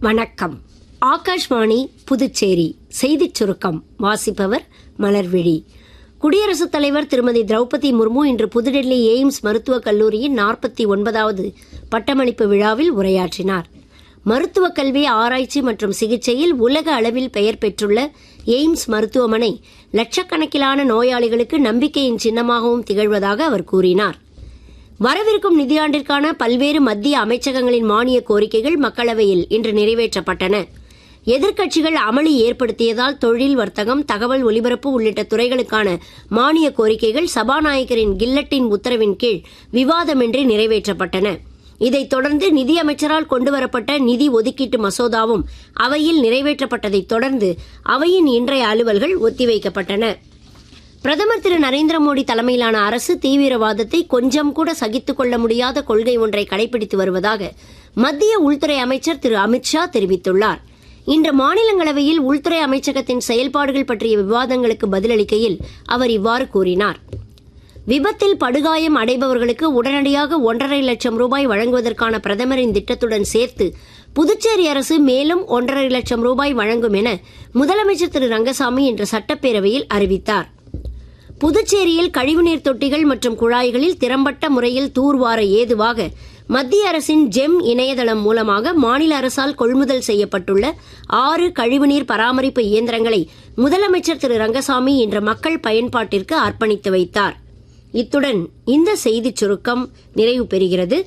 வணக்கம். ஆகாஷ்வாணி புதுச்சேரி செய்திச் சுருக்கம் வாசிப்பவர் மலர்விழி. குடியரசுத் தலைவர் திருமதி திரௌபதி முர்மு இன்று புதுடெல்லி எய்ம்ஸ் மருத்துவக் கல்லூரியின் 49வது பட்டமளிப்பு விழாவில் உரையாற்றினார். மருத்துவக் கல்வி, ஆராய்ச்சி மற்றும் சிகிச்சையில் உலக அளவில் பெயர் பெற்றுள்ள எய்ம்ஸ் மருத்துவமனை லட்சக்கணக்கிலான நோயாளிகளுக்கு நம்பிக்கையின் சின்னமாகவும் திகழ்வதாக அவர் கூறினார். வரவிருக்கும் நிதியாண்டிற்கான பல்வேறு மத்திய அமைச்சகங்களின் மானிய கோரிக்கைகள் மக்களவையில் இன்று நிறைவேற்றப்பட்டன. எதிர்க்கட்சிகள் அமளி ஏற்படுத்தியதால் தொழில், வர்த்தகம், தகவல் ஒலிபரப்பு உள்ளிட்ட துறைகளுக்கான மானிய கோரிக்கைகள் சபாநாயகரின் கில்லட்டின் உத்தரவின் கீழ் விவாதமின்றி நிறைவேற்றப்பட்டன. இதைத் தொடர்ந்து நிதியமைச்சரால் கொண்டுவரப்பட்ட நிதி ஒதுக்கீட்டு மசோதாவும் அவையில் நிறைவேற்றப்பட்டதைத் தொடர்ந்து அவையின் இன்றைய அலுவல்கள் ஒத்திவைக்கப்பட்டன. பிரதமர் திரு நரேந்திர மோடி தலைமையிலான அரசு தீவிரவாதத்தை கொஞ்சம் கூட சகித்துக் கொள்ள முடியாத கொள்கை ஒன்றை கடைபிடித்து வருவதாக மத்திய உள்துறை அமைச்சர் திரு அமித்ஷா தெரிவித்துள்ளார். இன்று மாநிலங்களவையில் உள்துறை அமைச்சகத்தின் செயல்பாடுகள் பற்றிய விவாதங்களுக்கு பதிலளிக்கையில் அவர் இவ்வாறு கூறினார். விபத்தில் படுகாயம் அடைபவர்களுக்கு உடனடியாக 1.5 லட்சம் ரூபாய் வழங்குவதற்கான பிரதமரின் திட்டத்துடன் சேர்த்து புதுச்சேரி அரசு மேலும் 1.5 லட்சம் ரூபாய் வழங்கும் என முதலமைச்சர் திரு ரங்கசாமி இன்று சட்டப்பேரவையில் அறிவித்தார். புதுச்சேரியில் கழிவுநீர் தொட்டிகள் மற்றும் குழாய்களில் திறம்பட்ட முறையில் தூர்வார ஏதுவாக மத்திய அரசின் ஜெம் இணையதளம் மூலமாக மாநில அரசால் கொள்முதல் செய்யப்பட்டுள்ள 6 கழிவுநீர் பராமரிப்பு இயந்திரங்களை முதலமைச்சர் திரு ரங்கசாமி இன்று மக்கள் பயன்பாட்டிற்கு அர்ப்பணித்து வைத்தார். இத்துடன் இந்த செய்திச் சுருக்கம் நிறைவு பெறுகிறது.